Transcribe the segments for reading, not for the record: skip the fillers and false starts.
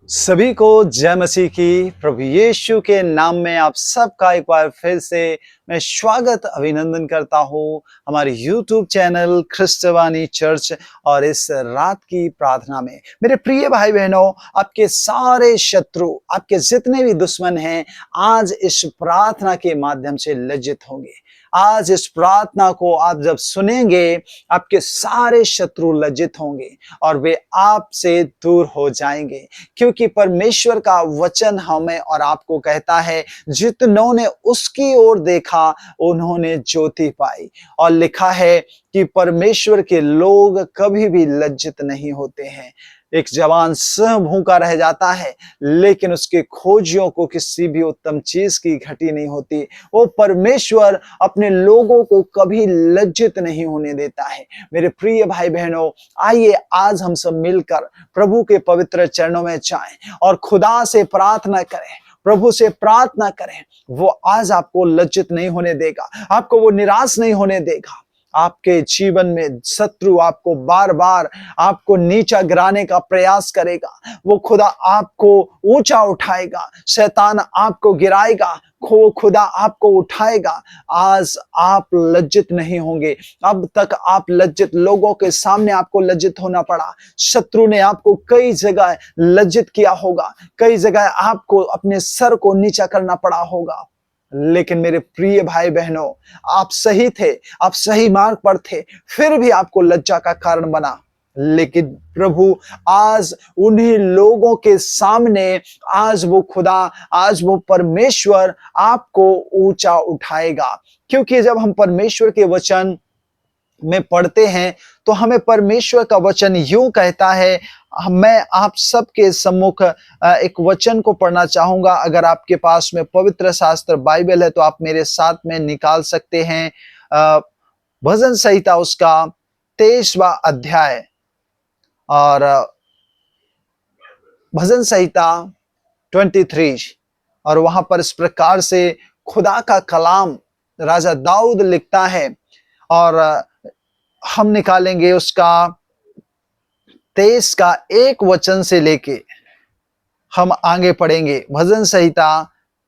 सभी को जय मसीह की। प्रभु यीशु के नाम में आप सबका एक बार फिर से मैं स्वागत अभिनंदन करता हूँ हमारे YouTube चैनल ख्रिस्तवानी चर्च और इस रात की प्रार्थना में। मेरे प्रिय भाई बहनों, आपके सारे शत्रु, आपके जितने भी दुश्मन हैं, आज इस प्रार्थना के माध्यम से लज्जित होंगे। आज इस प्रार्थना को आप जब सुनेंगे, आपके सारे शत्रु लज्जित होंगे और वे आपसे दूर हो जाएंगे, क्योंकि परमेश्वर का वचन हमें और आपको कहता है, जितनों ने उसकी ओर देखा उन्होंने ज्योति पाई। और लिखा है कि परमेश्वर के लोग कभी भी लज्जित नहीं होते हैं। एक जवान स्वयं भूखा रह जाता है, लेकिन उसके खोजियों को किसी भी उत्तम चीज की घटी नहीं होती। वो परमेश्वर अपने लोगों को कभी लज्जित नहीं होने देता है। मेरे प्रिय भाई बहनों, आइए आज हम सब मिलकर प्रभु के पवित्र चरणों में जाएं और खुदा से प्रार्थना करें, प्रभु से प्रार्थना करें। वो आज आपको लज्जित नहीं होने देगा, आपको वो निराश नहीं होने देगा। आपके जीवन में शत्रु आपको बार बार आपको नीचा गिराने का प्रयास करेगा, वो खुदा आपको ऊंचा उठाएगा। शैतान आपको गिराएगा, खुदा आपको उठाएगा। आज आप लज्जित नहीं होंगे। अब तक आप लज्जित, लोगों के सामने आपको लज्जित होना पड़ा। शत्रु ने आपको कई जगह लज्जित किया होगा, कई जगह आपको अपने सर को नीचा करना पड़ा होगा। लेकिन मेरे प्रिय भाई बहनों, आप सही थे, आप सही मार्ग पर थे, फिर भी आपको लज्जा का कारण बना। लेकिन प्रभु आज उन्हीं लोगों के सामने, आज वो खुदा, आज वो परमेश्वर आपको ऊंचा उठाएगा। क्योंकि जब हम परमेश्वर के वचन में पढ़ते हैं तो हमें परमेश्वर का वचन यूं कहता है। मैं आप सबके सम्मुख एक वचन को पढ़ना चाहूंगा। अगर आपके पास में पवित्र शास्त्र बाइबल है तो आप मेरे साथ में निकाल सकते हैं। भजन संहिता उसका 23वां अध्याय, और भजन संहिता 23, और वहां पर इस प्रकार से खुदा का कलाम राजा दाऊद लिखता है। और हम निकालेंगे उसका 23 का 1 वचन से लेके हम आगे पढ़ेंगे। भजन संहिता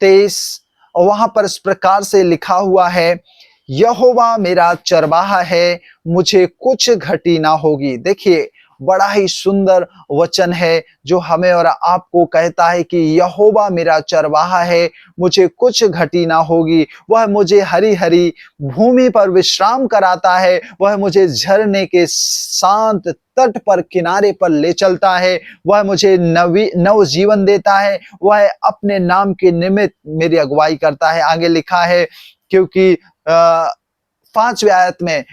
23, और वहां पर इस प्रकार से लिखा हुआ है, यहोवा मेरा चरवाहा है, मुझे कुछ घटी ना होगी। देखिए, बड़ा ही सुंदर वचन है जो हमें और आपको कहता है कि यहोवा मेरा चरवाहा है, मुझे कुछ घटी ना होगी। वह मुझे हरी हरी भूमि पर विश्राम कराता है, वह मुझे झरने के शांत तट पर किनारे पर ले चलता है, वह मुझे नव जीवन देता है, वह अपने नाम के निमित्त मेरी अगुवाई करता है। आगे लिखा है, क्योंकि 5वें आयत में,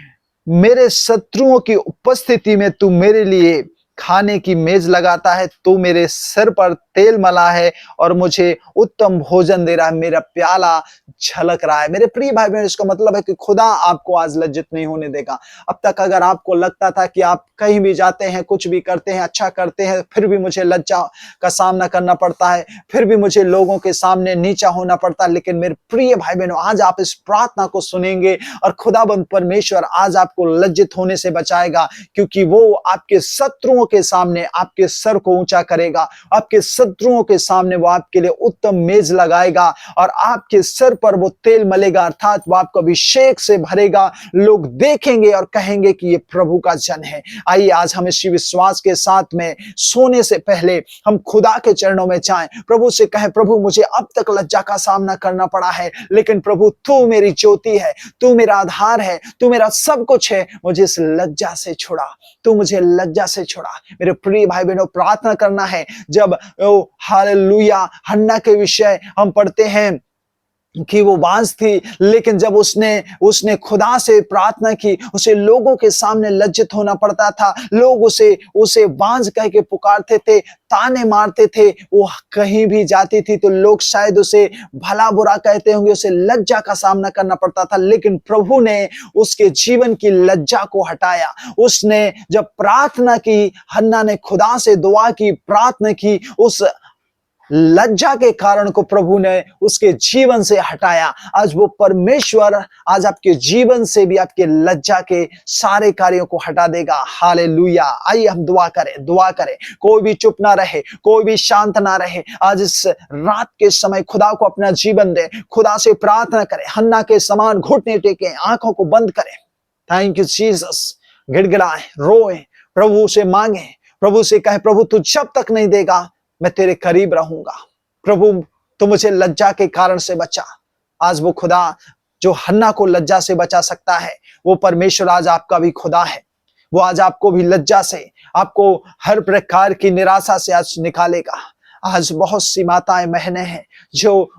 मेरे शत्रुओं की उपस्थिति में तू मेरे लिए खाने की मेज लगाता है, तू मेरे सिर पर तेल मला है और मुझे उत्तम भोजन दे रहा है, मेरा प्याला छलक रहा है। मेरे प्रिय भाई बहन, इसका मतलब है कि खुदा आपको आज लज्जित नहीं होने देगा। अब तक अगर आपको लगता था कि आप कहीं भी जाते हैं, कुछ भी करते हैं, अच्छा करते हैं, फिर भी मुझे लज्जा का सामना करना पड़ता है, फिर भी मुझे लोगों के सामने नीचा होना पड़ता है, लेकिन मेरे प्रिय भाई बहनों, आज आप इस प्रार्थना को सुनेंगे और खुदाबंद परमेश्वर आज आपको लज्जित होने से बचाएगा, क्योंकि वो आपके शत्रुओं के सामने आपके सर को ऊंचा करेगा। आपके शत्रुओं के सामने वो आपके लिए उत्तम मेज लगाएगा और आपके सर पर वो तेल मलेगा, अर्थात वो आपको अभिषेक से भरेगा। लोग देखेंगे और कहेंगे कि ये प्रभु का जन है। आइए आज हम इसी विश्वास के साथ में सोने से पहले हम खुदा के चरणों में जाएं, प्रभु से कहें, प्रभु मुझे अब तक लज्जा का सामना करना पड़ा है, लेकिन प्रभु तू मेरी ज्योति है, तू मेरा आधार है, तू मेरा सब कुछ है, मुझे इस लज्जा से छुड़ा, तू मुझे लज्जा से छुड़ा। मेरे प्रिय भाई बहनों, प्रार्थना करना है। जब हालेलुया हन्ना के विषय हम पढ़ते हैं कि वो बांझ थी, लेकिन जब उसने खुदा से प्रार्थना की, उसे लोगों के सामने लज्जित होना पड़ता था। लोग उसे बांझ कह के पुकारते थे, ताने मारते थे। वो कहीं भी जाती थी तो लोग शायद उसे भला बुरा कहते होंगे, उसे लज्जा का सामना करना पड़ता था, लेकिन प्रभु ने उसके जीवन की लज्जा को हटाया। उसने जब प्रार्थना की, हन्ना ने खुदा से दुआ की, प्रार्थना की, उस लज्जा के कारण को प्रभु ने उसके जीवन से हटाया, आज वो परमेश्वर आज आपके जीवन से भी आपके लज्जा के सारे कार्यों को हटा देगा। हालेलुया। आइए हम दुआ करें। कोई भी चुप ना रहे, कोई भी शांत ना रहे। आज इस रात के समय खुदा को अपना जीवन दे, खुदा से प्रार्थना करें, हन्ना के समान घुटने टेकें, आंखों को बंद करें। Thank you Jesus. गिड़गिड़ाएं, रोएं, प्रभु से मांगे, प्रभु से कहे, प्रभु तू जब तक नहीं देगा मैं तेरे करीब रहूंगा। प्रभु तू मुझे लज्जा के कारण से बचा। आज वो खुदा जो हन्ना को लज्जा से बचा सकता है, वो परमेश्वर आज आपका भी खुदा है। वो आज आपको भी लज्जा से, आपको हर प्रकार की निराशा से आज निकालेगा। आज बहुत सी माताएं बहनें हैं जो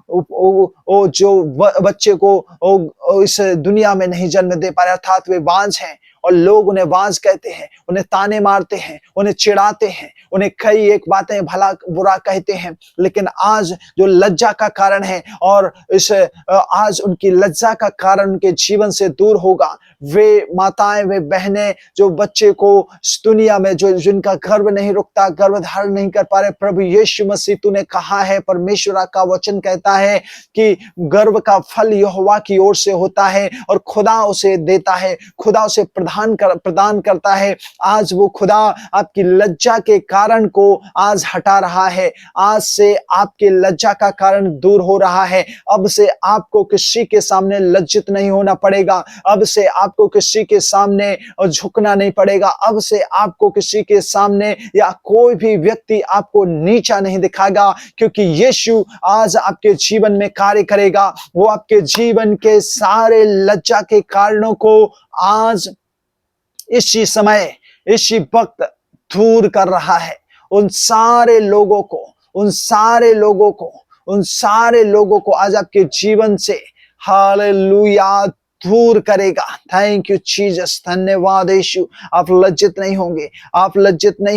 बच्चे को इस दुनिया में नहीं जन्म दे पा रहे, अर्थात वे बांझ हैं और लोग उन्हें बांझ कहते हैं, उन्हें ताने मारते हैं, उन्हें चिढ़ाते हैं, उन्हें कई एक बातें भला बुरा कहते हैं। लेकिन आज जो लज्जा का कारण है और इस आज उनकी लज्जा का कारण उनके जीवन से दूर होगा। वे माताएं, वे बहनें जो बच्चे को इस दुनिया में जो जिनका गर्भ नहीं रुकता, गर्भ धारण नहीं कर पा रहे, प्रभु यीशु मसीह तूने कहा है, परमेश्वर का वचन कहता है कि गर्भ का फल यहोवा की ओर से होता है और खुदा उसे देता है, खुदा उसे प्रदान करता है। आज वो खुदा आपकी लज्जा के कारण को आज हटा रहा है। आज से आपके लज्जा का कारण दूर हो रहा है। अब से आपको किसी के सामने लज्जित नहीं होना पड़ेगा। अब से आपको किसी के सामने झुकना नहीं पड़ेगा। अब से आपको किसी के सामने या कोई भी व्यक्ति आपको नीचा नहीं दिखाएगा, क्योंकि यीशु आज आपके जीवन में कार्य करेगा। वो आपके जीवन के सारे लज्जा के कारणों को आज इसी समय, इसी वक्त दूर कर रहा है। उन सारे लोगों को आज आपके जीवन से हालेलुया दूर करेगा। Thank you Jesus. धन्यवाद यीशु। आप लज्जित नहीं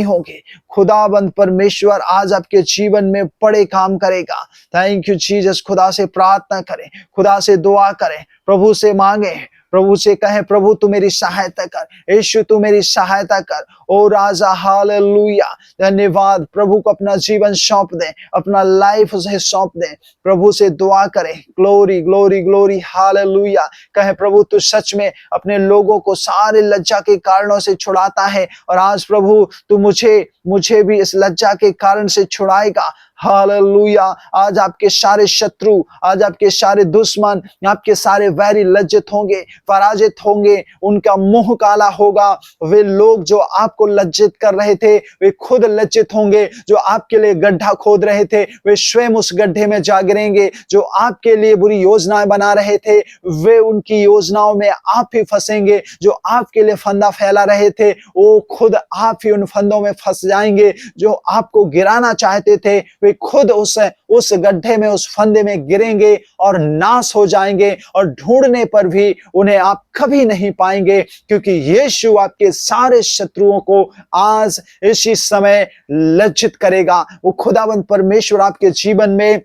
होंगे। खुदाबंद परमेश्वर आज आपके जीवन में बड़े काम करेगा। Thank you Jesus. खुदा से प्रार्थना करें, खुदा से दुआ करें, प्रभु से मांगे, प्रभु से कहें, प्रभु तू मेरी सहायता कर, यीशु तू मेरी सहायता कर। ओ राजा हालेलुया। धन्यवाद। प्रभु को अपना जीवन सौंप दें, अपना लाइफ उसे सौंप दें, प्रभु से दुआ करें। Glory glory glory hallelujah. कहें, प्रभु तू सच में अपने लोगों को सारे लज्जा के कारणों से छुड़ाता है और आज प्रभु तू मुझे भी इस लज्जा के कारण से छुड़ाएगा। हालेलुया। आज आपके सारे शत्रु, आज आपके सारे दुश्मन, आपके सारे वैरी लज्जित होंगे, पराजित होंगे, उनका मुंह काला होगा। वे लोग जो आपको लज्जित कर रहे थे, वे खुद लज्जित होंगे। जो आपके लिए गड्ढा खोद रहे थे, वे स्वयं उस गड्ढे में जा गिरेंगे। जो आपके लिए बुरी योजनाएं बना रहे थे, वे उनकी योजनाओं में आप ही फंसेंगे। जो आपके लिए फंदा फैला रहे थे, वो खुद आप ही उन फंदों में फंस जाएंगे। जो आपको गिराना चाहते थे, वे खुद उस गड्ढे में, उस फंदे में गिरेंगे और नाश हो जाएंगे और ढूंढने पर भी उन्हें आप कभी नहीं पाएंगे, क्योंकि यीशु आपके सारे शत्रुओं को आज इसी समय लज्जित करेगा। वो खुदावंद परमेश्वर आपके जीवन में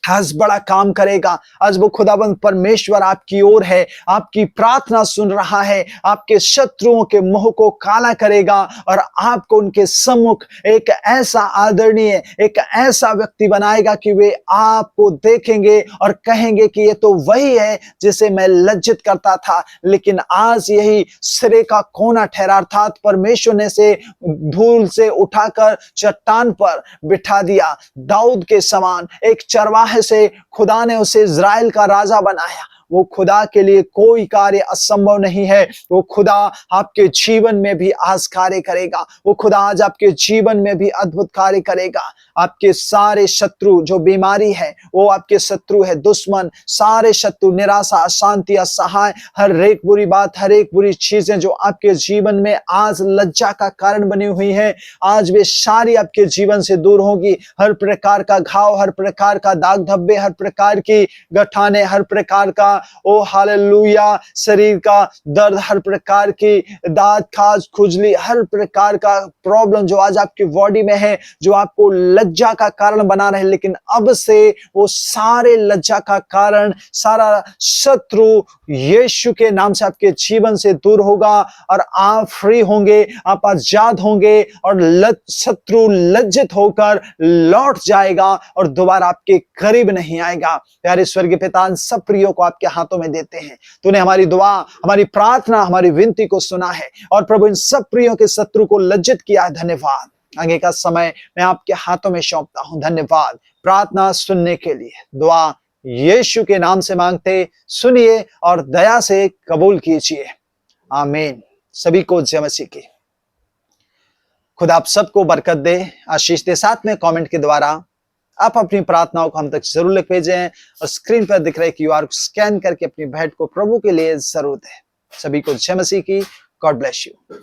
आज बड़ा काम करेगा। आज वो खुदाबंद परमेश्वर आपकी ओर है, आपकी प्रार्थना सुन रहा है, आपके शत्रुओं के मुंह को काला करेगा और आपको उनके सम्मुख एक ऐसा आदरणीय, एक ऐसा व्यक्ति बनाएगा कि वे आपको देखेंगे और कहेंगे कि ये तो वही है जिसे मैं लज्जित करता था, लेकिन आज यही सिरे का कोना ठहरा, अर्थात परमेश्वर ने से धूल से उठाकर चट्टान पर बिठा दिया। दाऊद के समान एक चरवाहे से खुदा ने उसे इज़राइल का राजा बनाया। वो खुदा के लिए कोई कार्य असंभव नहीं है। वो खुदा आपके जीवन में भी आज कार्य करेगा। वो खुदा आज आपके जीवन में भी अद्भुत कार्य करेगा। आपके सारे शत्रु, जो बीमारी है वो आपके शत्रु है, दुश्मन, सारे शत्रु, निराशा, अशांति, असहाय, हर एक बुरी बात, हर एक बुरी चीजें जो आपके जीवन में आज लज्जा का कारण बनी हुई है, आज वे सारी आपके जीवन से दूर होगी। हर प्रकार का घाव, हर प्रकार का दाग धब्बे, हर प्रकार की गठाने, हर प्रकार का ओ हालेलुया शरीर का दर्द, हर प्रकार की दांत खाज खुजली, हर प्रकार का प्रॉब्लम जो आज आपकी बॉडी में है, जो आपको लज्जा का कारण बना रहे, लेकिन अब से वो सारे लज्जा का कारण, सारा शत्रु यीशु के नाम से आपके जीवन से दूर होगा और आप फ्री होंगे, आप आजाद होंगे और शत्रु लज्जित होकर लौट जाएगा और दोबारा आपके करीब नहीं आएगा। प्यारे स्वर्गीय पिता, इन सब प्रियों को आपके हाथों में देते हैं। तूने हमारी दुआ, हमारी प्रार्थना, हमारी विनती को सुना है और प्रभु इन सब प्रियों के शत्रु को लज्जित किया है। धन्यवाद। आगे का समय मैं आपके हाथों में सौंपता हूं। धन्यवाद प्रार्थना सुनने के लिए। दुआ यीशु के नाम से मांगते, सुनिए और दया से कबूल कीजिए। आमीन। सभी को जय मसीह की। खुदा आप सबको बरकत दे, आशीष दे। साथ में कमेंट के द्वारा आप अपनी प्रार्थनाओं को हम तक जरूर लिख भेजें और स्क्रीन पर दिख रहे QR को स्कैन करके अपनी भेंट को प्रभु के लिए जरूर दें। सभी को जय मसीह की। God bless you.